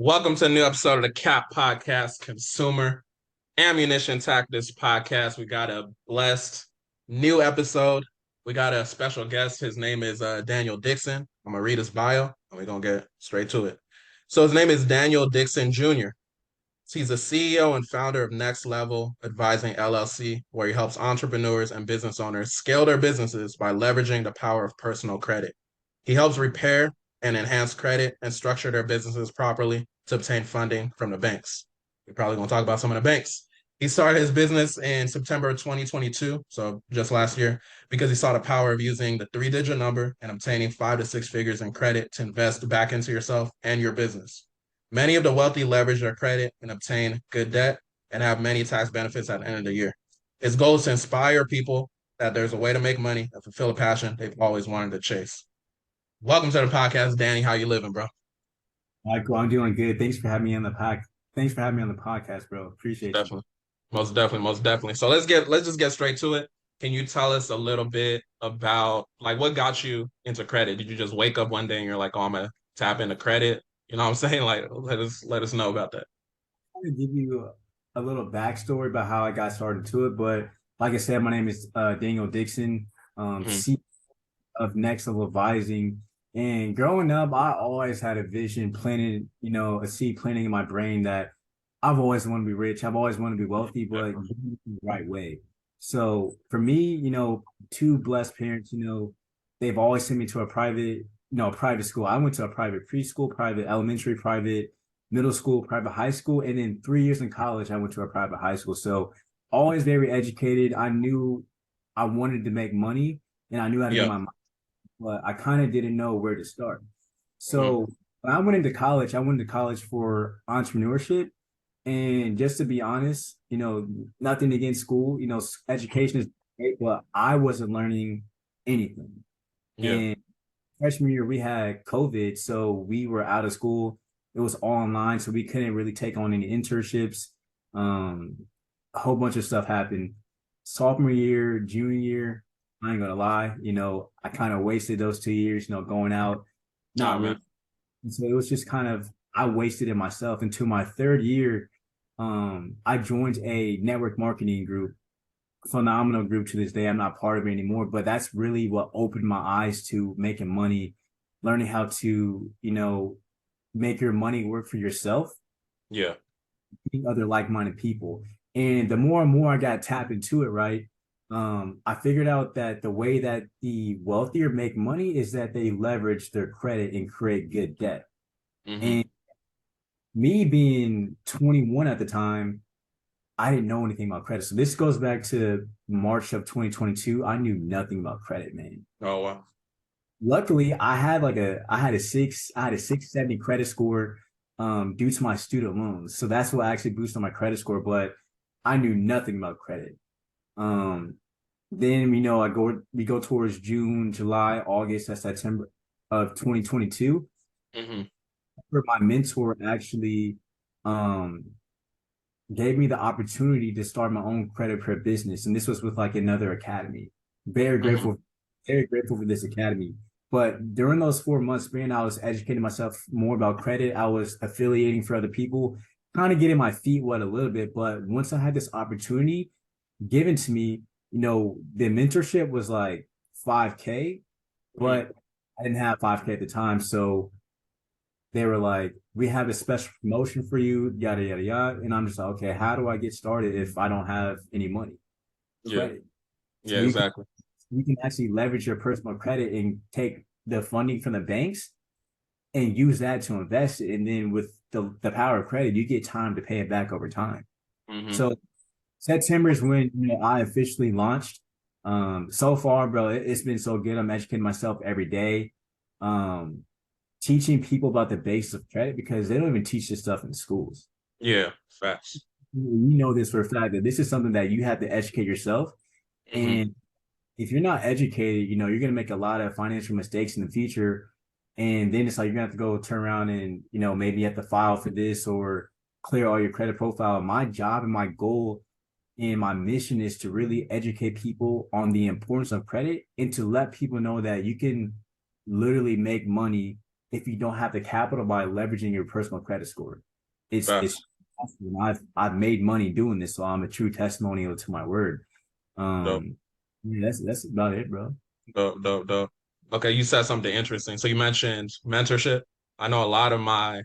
Welcome to a new episode of the CAP Podcast, Consumer Ammunition Tactics Podcast. We got a blessed new episode. We got a special guest. His name is Daniel Dixon. I'm going to read his bio and we're going to get straight to it. So his name is Daniel Dixon Jr. He's the CEO and founder of Next Level Advising LLC, where he helps entrepreneurs and business owners scale their businesses by leveraging the power of personal credit. He helps repair and enhance credit and structure their businesses properly to obtain funding from the banks. We're probably going to talk about some of the banks. He started his business in September of 2022, so just last year, because he saw the power of using the three-digit number and obtaining 5 to 6 figures in credit to invest back into yourself and your business. Many of the wealthy leverage their credit and obtain good debt and have many tax benefits at the end of the year. His goal is to inspire people that there's a way to make money and fulfill a passion they've always wanted to chase. Welcome to the podcast, Danny. How you living, bro? Michael, I'm doing good. Thanks for having me on the pack. Thanks for having me on the podcast, bro. Appreciate you. Definitely. Most definitely, most definitely. So let's just get straight to it. Can you tell us a little bit about like what got you into credit? Did you just wake up one day and you're like, oh, I'm gonna tap into credit? You know what I'm saying? Like let us know about that. I'm gonna give you a little backstory about how I got started to it, but like I said, my name is Daniel Dixon, Mm-hmm. CEO of Next Level Advising. And growing up, I always had a vision planted, a seed planting in my brain that I've always wanted to be rich. I've always wanted to be wealthy, but the right way. So for me, two blessed parents, they've always sent me to a private school. I went to a private preschool, private elementary, private middle school, private high school, and then 3 years in college, I went to a private high school. So always very educated. I knew I wanted to make money and I knew how to get Yeah. my money, but I kind of didn't know where to start. Mm-hmm. So when I went into college, I went to college for entrepreneurship. And just to be honest, nothing against school, education is great, but I wasn't learning anything. Yeah. And freshman year, we had COVID, so we were out of school. It was all online, so we couldn't really take on any internships. Um, a whole bunch of stuff happened. Sophomore year, junior year, I ain't gonna lie, I kind of wasted those 2 years, going out, Oh not really. man. And so it was just kind of I wasted it myself. Into my third year, I joined a network marketing group, phenomenal group to this day. I'm not part of it anymore, but that's really what opened my eyes to making money, learning how to, make your money work for yourself, Yeah. meeting other like-minded people. And the more and more I got tapped into it, right? I figured out that the way that the wealthier make money is that they leverage their credit and create good debt. Mm-hmm. And me being 21 at the time, I didn't know anything about credit. So this goes back to March of 2022. I knew nothing about credit, man. Oh wow. Luckily, I had a 670 credit score due to my student loans. So that's what actually boosted my credit score, but I knew nothing about credit. Um then we go towards June, July, August, and September of 2022. Mm-hmm. Where my mentor actually um gave me the opportunity to start my own credit card business. And this was with like another academy. Very Mm-hmm. grateful, very grateful for this academy. But during those 4 months, man, I was educating myself more about credit. I was affiliating for other people, kind of getting my feet wet a little bit. But once I had this opportunity given to me, the mentorship was like 5K, Mm-hmm. but I didn't have 5K at the time. So they were like, we have a special promotion for you, yada, yada, yada. And I'm just like, okay, how do I get started if I don't have any money? Yeah. Credit. So Yeah, exactly. you can actually leverage your personal credit and take the funding from the banks and use that to invest it. And then with the power of credit, you get time to pay it back over time. Mm-hmm. So September is when I officially launched. So far, bro, it's been so good. I'm educating myself every day. Um, Teaching people about the basics of credit because they don't even teach this stuff in schools. Yeah, facts. You know this for a fact that this is something that you have to educate yourself. Mm-hmm. And if you're not educated, you're going to make a lot of financial mistakes in the future. And then it's like you're going to have to go turn around and, maybe you have to file for this or clear all your credit profile. My job and my goal and my mission is to really educate people on the importance of credit and to let people know that you can literally make money if you don't have the capital by leveraging your personal credit score. It's Facts. I've made money doing this, so I'm a true testimonial to my word. Dope. Yeah, that's about it, bro. Dope, dope, dope. Okay, you said something interesting. So you mentioned mentorship. I know a lot of my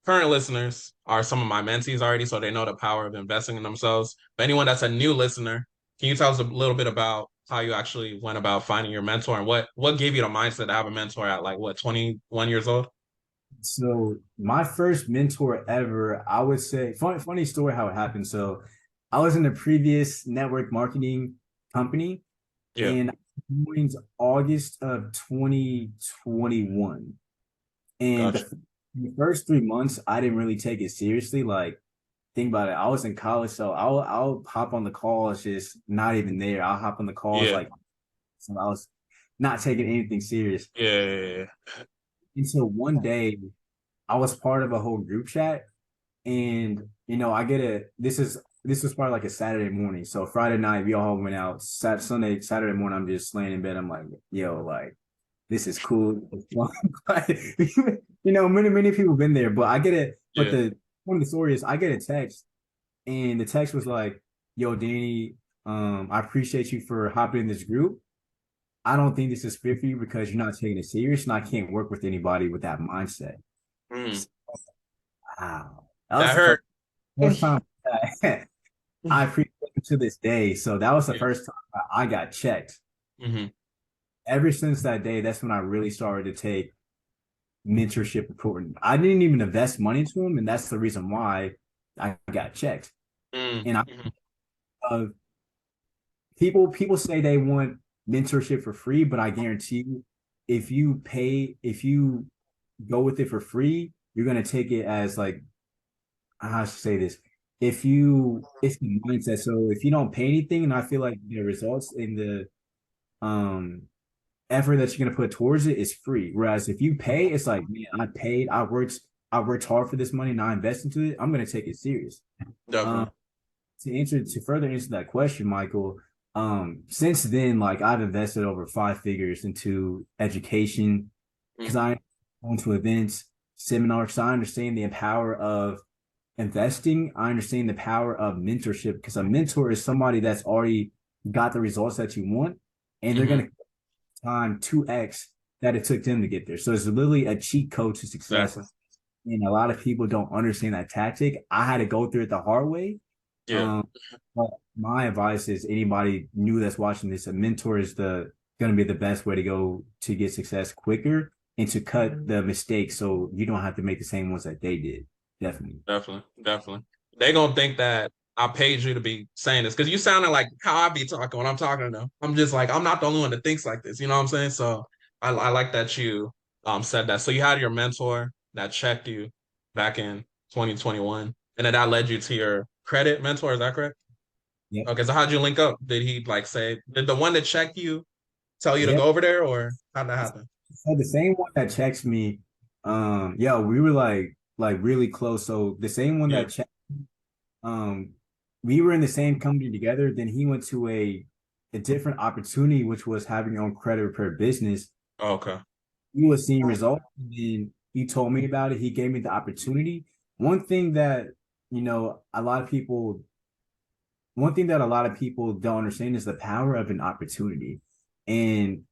current listeners are some of my mentees already, so they know the power of investing in themselves. But anyone that's a new listener, can you tell us a little bit about how you actually went about finding your mentor and what gave you the mindset to have a mentor at like what, 21 years old? So my first mentor ever, I would say, funny story how it happened. So I was in a previous network marketing company, Yeah, and I joined August of 2021. And gotcha. the first 3 months, I didn't really take it seriously. Like, think about it. I was in college, so I'll hop on the calls, just not even there. I'll hop on the calls Yeah, like, so I was not taking anything serious yeah, yeah, yeah. until one day I was part of a whole group chat, and I get a this was probably like a Saturday morning. So Friday night we all went out. Saturday morning I'm just laying in bed. I'm like, yo, like this is cool. Many people been there, but I get it. But Yeah. the one of the story is I get a text, and the text was like, "Yo, Danny, I appreciate you for hopping in this group. I don't think this is fit for you because you're not taking it serious, and I can't work with anybody with that mindset." Mm, So, wow, that was that the first hurt. first time I appreciate it to this day. So that was the Yeah. first time I got checked. Hmm. Ever since that day, that's when I really started to take mentorship important. I didn't even invest money into them, and that's the reason why I got checked. Mm, And hmm. uh, people say they want mentorship for free, but I guarantee you, if you go with it for free, you're gonna take it as like how should I say this? It's the mindset. So if you don't pay anything, and I feel like the results in the um effort that you're gonna put towards it is free. Whereas if you pay, it's like, man, I worked hard for this money, and I invest into it. I'm gonna take it serious. Um, Definitely. to further answer that question, Michael, since then, like I've invested over 5 figures into education because Mm, I go to events, seminars. So I understand the power of investing. I understand the power of mentorship because a mentor is somebody that's already got the results that you want, and they're hmm. gonna time 2x that it took them to get there. So it's literally a cheat code to success. Exactly. And a lot of people don't understand that tactic. I had to go through it the hard way. Yeah. Um, but my advice is anybody new that's watching this, a mentor is the going to be the best way to go to get success quicker and to cut the mistakes so you don't have to make the same ones that they did. Definitely. Definitely, definitely. They gonna think that I paid you to be saying this because you sounded like how I be talking when I'm talking to them. I'm just like I'm not the only one that thinks like this. You know what I'm saying? So I like that you said that. So you had your mentor that checked you back in 2021, and then that led you to your credit mentor. Is that correct? Yep. Okay. So how'd you link up? Did he like say did the one that checked you tell you to Yep. go over there, or how'd that happen? So the same one that checks me, yeah, we were like really close. So the same one Yeah. that checked um we were in the same company together. Then he went to a different opportunity, which was having your own credit repair business. Okay. He was seeing results, and then he told me about it. He gave me the opportunity. One thing that a lot of people one thing that a lot of people don't understand is the power of an opportunity. And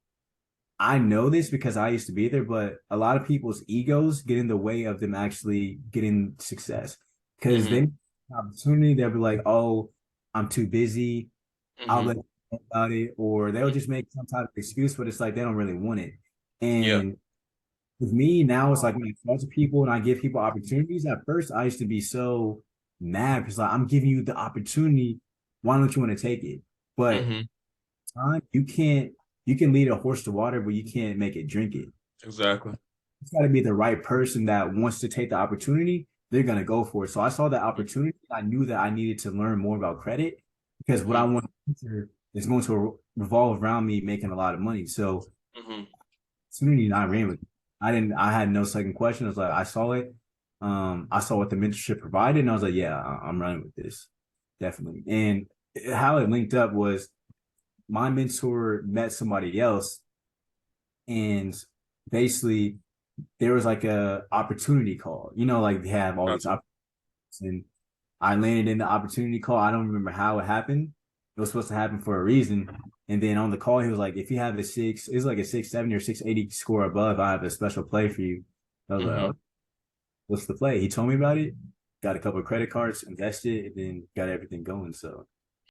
I know this because I used to be there, but a lot of people's egos get in the way of them actually getting success. Because Mm-hmm. they opportunity, they'll be like, "Oh, I'm too busy. I'll Mm-hmm. let you know about it," or they'll just make some type of excuse, but it's like they don't really want it. Yeah. And with me now, it's like when I talk to people and I give people opportunities. At first, I used to be so mad because like I'm giving you the opportunity. Why don't you want to take it? But Mm-hmm. time you can lead a horse to water, but you can't make it drink it. Exactly. It's got to be the right person that wants to take the opportunity. They're gonna go for it. So I saw the opportunity. I knew that I needed to learn more about credit because what I Mm-hmm. want in the future is going to revolve around me making a lot of money. So Mm-hmm. opportunity and I ran with it. I had no second question. I was like, I saw it. I saw what the mentorship provided, and I was like, yeah, I'm running with this. Definitely. And how it linked up was my mentor met somebody else, and basically there was like a opportunity call. You know, like they have all these Gotcha. opportunities, and I landed in the opportunity call. I don't remember how it happened. It was supposed to happen for a reason. And then on the call, he was like, if you have a six, it's like a 670 or 680 score above, I have a special play for you. I was like, Mm-hmm. oh, what's the play? He told me about it, got a couple of credit cards, invested, and then got everything going. So